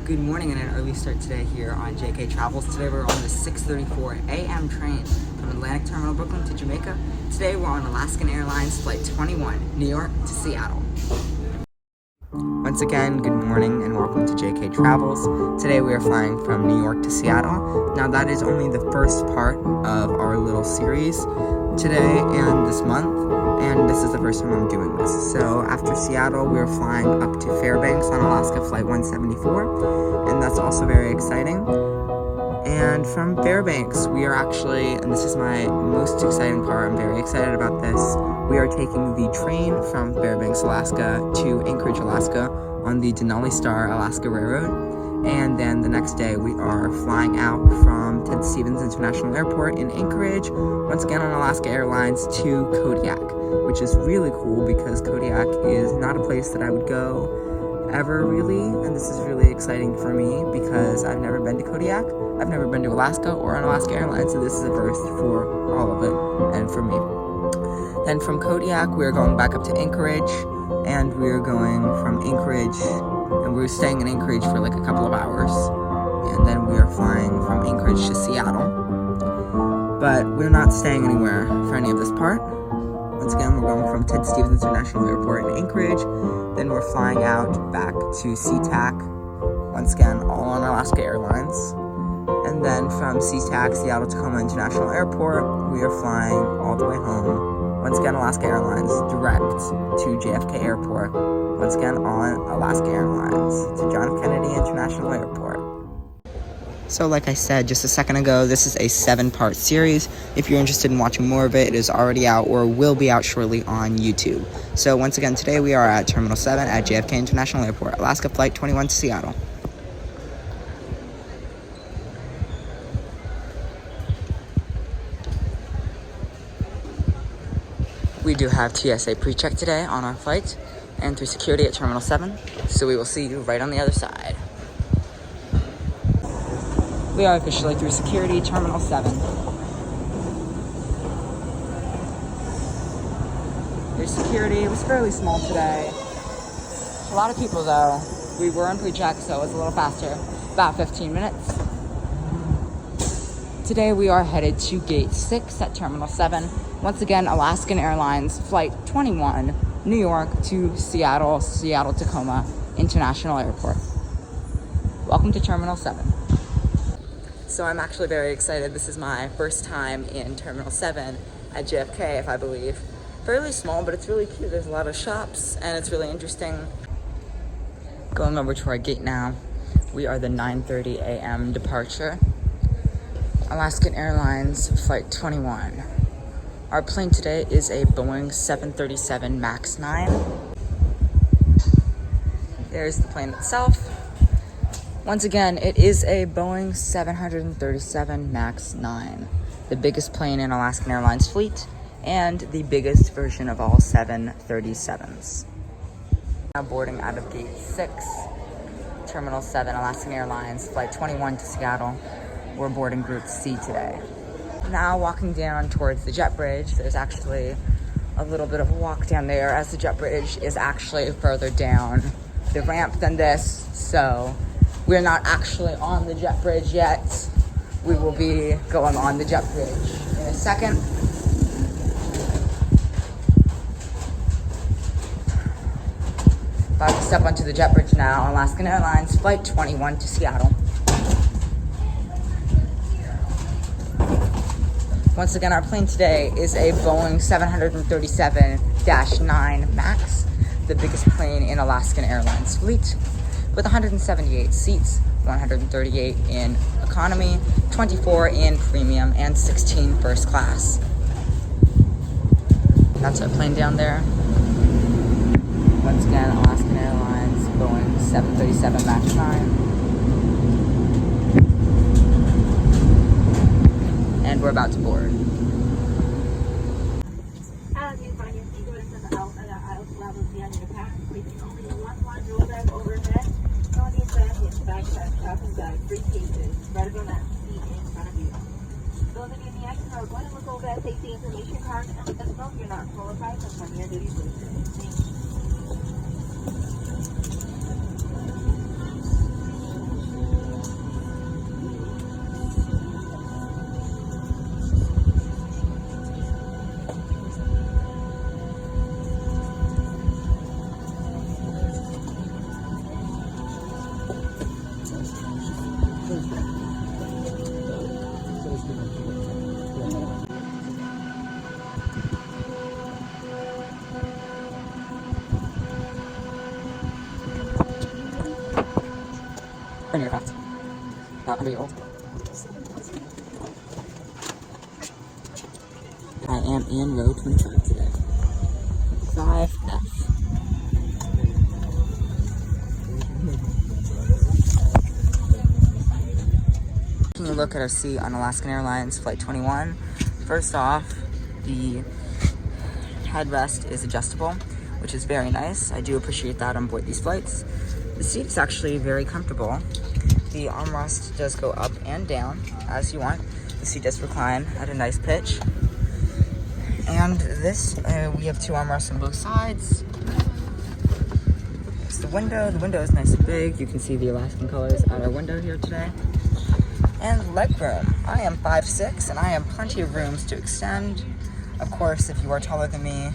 Good morning and an early start today here on JK Travels. Today we're on the 6:34 a.m. train from Atlantic Terminal, Brooklyn to Jamaica. Today we're on Alaska Airlines Flight 21, New York to Seattle. Once again, good morning and welcome to JK Travels. Today we are flying from New York to Seattle. Now that is only the first part of our little series today and this month. And this is the first time I'm doing this. So after Seattle, we're flying up to Fairbanks on Alaska Flight 174, and that's also very exciting. And from Fairbanks, we are actually, and this is my most exciting part, I'm very excited about this, we are taking the train from Fairbanks, Alaska to Anchorage, Alaska on the Denali Star Alaska Railroad. And then the next day we are flying out from Ted Stevens International Airport in Anchorage, once again on Alaska Airlines to Kodiak, which is really cool because Kodiak is not a place that I would go ever really, and this is really exciting for me because I've never been to Kodiak, I've never been to Alaska or on Alaska Airlines, so this is a first for all of it and for me. Then from Kodiak we're going back up to Anchorage, and we're going from Anchorage, and we're staying in Anchorage for like a couple of hours, and then we are flying from Anchorage to Seattle. But we're not staying anywhere for any of this part. Once again, we're going from Ted Stevens International Airport in Anchorage, then we're flying out back to SeaTac, once again, all on Alaska Airlines. And then from SeaTac, Seattle Tacoma International Airport, we are flying all the way home, once again, Alaska Airlines, direct to JFK Airport, once again on Alaska Airlines, to John F. Kennedy International Airport. So like I said just a second ago, this is a 7-part series. If you're interested in watching more of it, it is already out or will be out shortly on YouTube. So once again, today we are at Terminal 7 at JFK International Airport, Alaska Flight 21 to Seattle. We do have TSA pre-check today on our flight and through security at Terminal 7, so we will see you right on the other side. We are officially through security, Terminal 7. Here's security. It was fairly small today. A lot of people though. We were on pre-check, so it was a little faster, about 15 minutes. Today we are headed to Gate 6 at Terminal 7. Once again, Alaska Airlines Flight 21, New York to Seattle, Seattle Tacoma International Airport. Welcome to Terminal 7. So I'm actually very excited. This is my first time in Terminal 7 at JFK, if I believe. Fairly small, but it's really cute. There's a lot of shops, and it's really interesting. Going over to our gate now. We are the 9:30 a.m. departure. Alaska Airlines Flight 21. Our plane today is a Boeing 737 MAX 9. There's the plane itself. Once again, it is a Boeing 737 MAX 9, the biggest plane in Alaska Airlines fleet and the biggest version of all 737s. Now boarding out of Gate 6, Terminal 7, Alaska Airlines, Flight 21 to Seattle. We're boarding Group C today. Now walking down towards the jet bridge, there's actually a little bit of a walk down there as the jet bridge is actually further down the ramp than this, so we're not actually on the jet bridge yet. We will be going on the jet bridge in a second. About to step onto the jet bridge now, Alaska Airlines Flight 21 to Seattle. Once again, our plane today is a Boeing 737-9 MAX, the biggest plane in Alaska Airlines fleet, with 178 seats, 138 in economy, 24 in premium, and 16 first class. That's our plane down there. Once again, Alaska Airlines, Boeing 737 MAX 9. And we're about to board. As you find your seat to the aisle levels behind your pack, placing only one drawer bag overhead. On the inside, the backpack, shopping bag, briefcases, right above that seat in front of you. Those of you in the exit row, go ahead and look over that safety information card and let us know if you're not qualified for premier duty station. Thank you. Brand new aircraft. About 100 year old. I am in row 25 today. 5F. Taking a look at our seat on Alaska Airlines Flight 21. First off, the headrest is adjustable, which is very nice. I do appreciate that on board these flights. The seat is actually very comfortable. The armrest does go up and down as you want. The seat does recline at a nice pitch. And this, we have 2 armrests on both sides. It's the window. The window is nice and big. You can see the Alaskan colors at our window here today. And leg room. I am 5'6", and I have plenty of rooms to extend. Of course, if you are taller than me,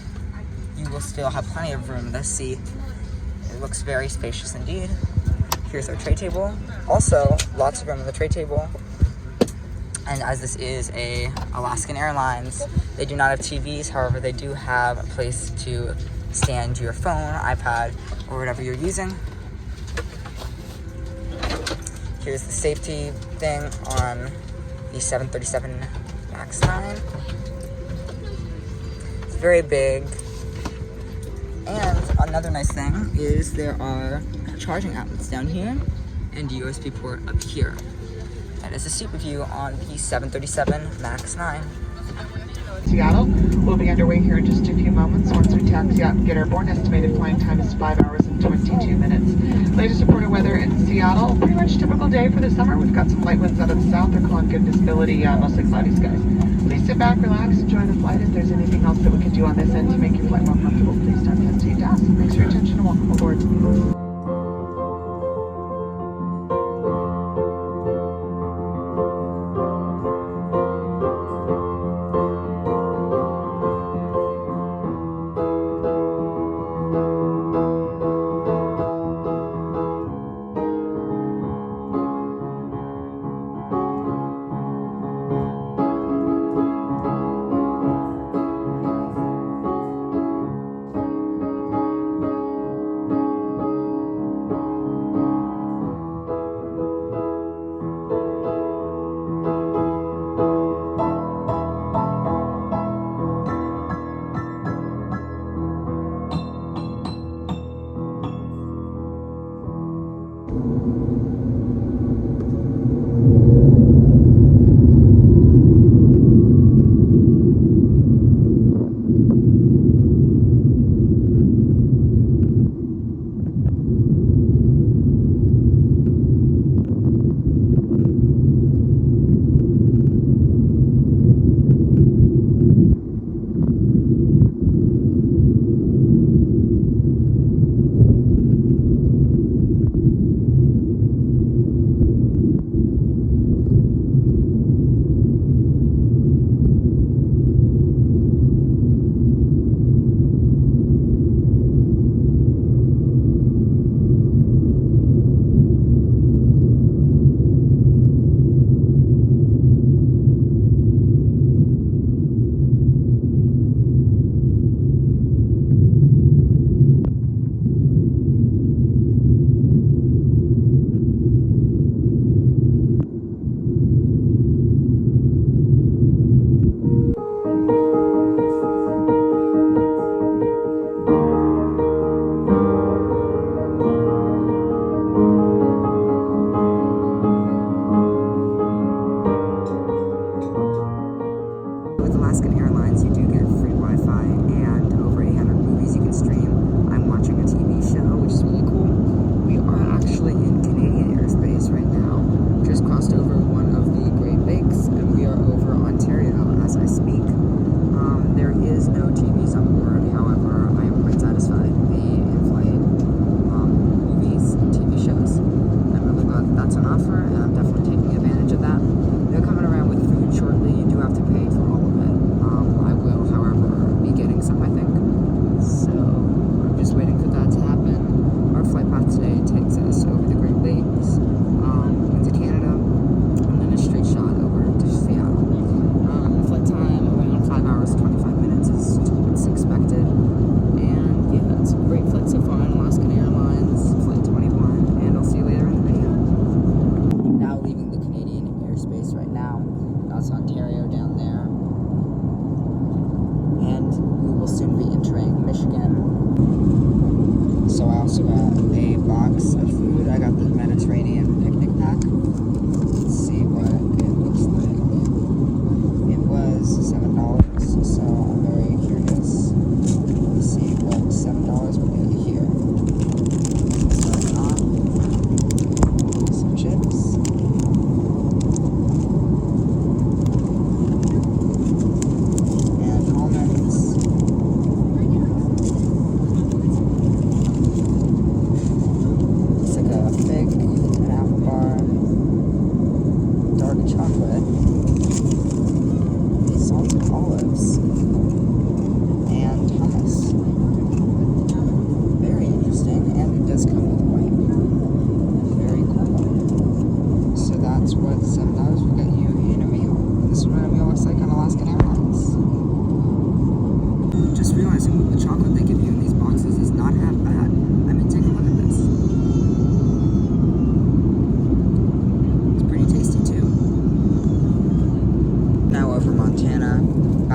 you will still have plenty of room in this seat. It looks very spacious indeed. Here's our tray table. Also, lots of room on the tray table. And as this is a Alaskan Airlines, they do not have TVs. However, they do have a place to stand your phone, iPad, or whatever you're using. Here's the safety thing on the 737 MAX 9. It's very big. And another nice thing is there are charging outlets down here and a USB port up here. That is a seat review on the 737 MAX 9. Seattle. We'll be underway here in just a few moments. Once we taxi out and get airborne, estimated flying time is 5 hours and 22 minutes. Latest reported weather in Seattle. Pretty much typical day for the summer. We've got some light winds out of the south. They're calling good visibility, mostly cloudy skies. Please sit back, relax, enjoy the flight. If there's anything else that we can do on this end to make your flight more comfortable, please don't hesitate to ask. Thanks for your attention and welcome aboard.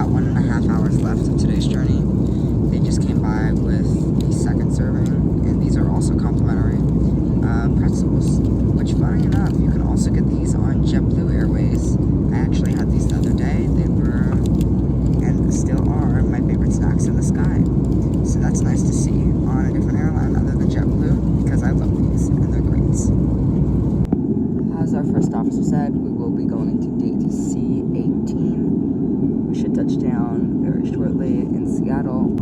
got 1.5 hours left of today's journey. They just came by with the second serving, and these are also complimentary pretzels, which, funny enough, you can also get these on JetBlue Airways. I actually had these the other day. They were, and still are, my favorite snacks in the sky. So that's nice to see on a different airline other than JetBlue, because I love these, and they're great. As our first officer said, we will be going into gate C-18. We should touch down very shortly in Seattle.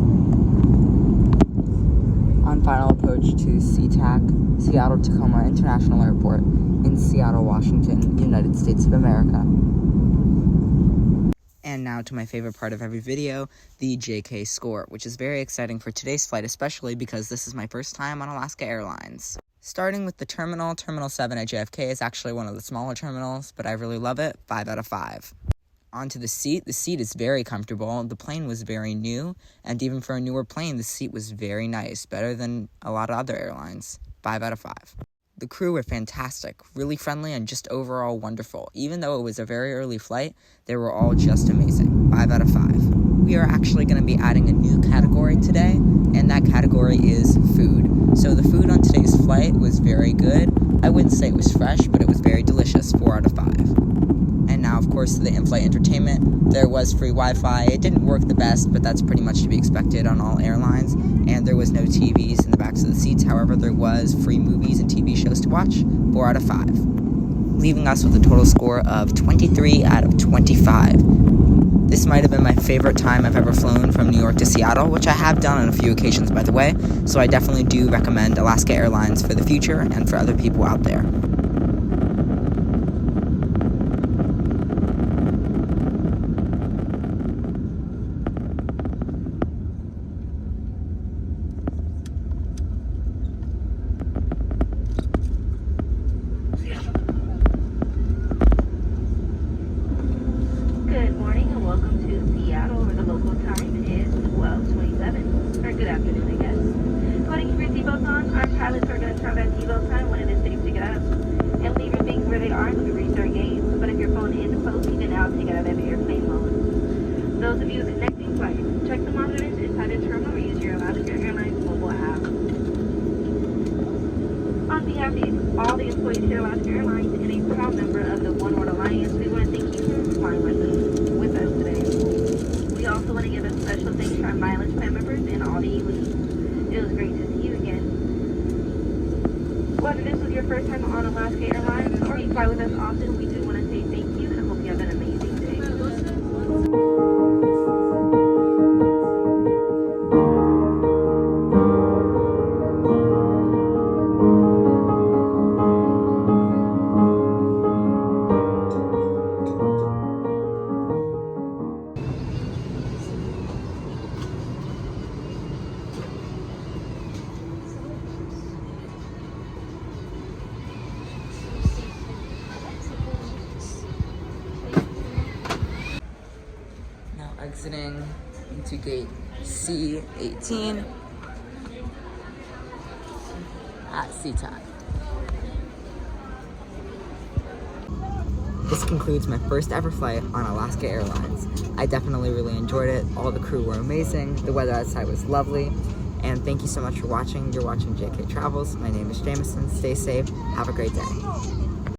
On final approach to SeaTac, Seattle-Tacoma International Airport in Seattle, Washington, United States of America. And now to my favorite part of every video, the JK score, which is very exciting for today's flight, especially because this is my first time on Alaska Airlines. Starting with the Terminal 7 at JFK is actually one of the smaller terminals, but I really love it, 5 out of 5. Onto the seat is very comfortable, the plane was very new, and even for a newer plane, the seat was very nice, better than a lot of other airlines, 5 out of 5. The crew were fantastic, really friendly, and just overall wonderful. Even though it was a very early flight, they were all just amazing, 5 out of 5. We are actually going to be adding a new category today, and that category is food. So the food on today's flight was very good. I wouldn't say it was fresh, but it was very delicious, 4 out of 5. And now, of course, the in-flight entertainment. There was free Wi-Fi. It didn't work the best, but that's pretty much to be expected on all airlines. And there was no TVs in the backs of the seats. However, there was free movies and TV shows to watch, 4 out of 5. Leaving us with a total score of 23 out of 25. This might have been my favorite time I've ever flown from New York to Seattle, which I have done on a few occasions, by the way. So I definitely do recommend Alaska Airlines for the future and for other people out there. Good morning and welcome to Seattle, where the local time is 12:27, or good afternoon, I guess. Go ahead and keep your seatbelts on. Our pilots are going to turn that seatbelt sign when it is safe to get up, and leave your things where they are until we reach our gate. But if your phone is close, you can now take it out of airplane mode. Those of you connecting flights, check the monitors inside the terminal or use your Alaska Airlines mobile app. On behalf of all the employees here at Alaska Airlines and a proud member of the One World Alliance, we want to thank you for flying with us today. We also want to give a special thanks to our mileage plan members and all the elites. It was great to see you again. Whether this was your first time on Alaska Airlines or you fly with us often, we do want to say thank you and I hope you have an amazing day. Exiting into gate C-18 at SeaTac. This concludes my first ever flight on Alaska Airlines. I definitely really enjoyed it. All the crew were amazing. The weather outside was lovely. And thank you so much for watching. You're watching JK Travels. My name is Jameson. Stay safe. Have a great day.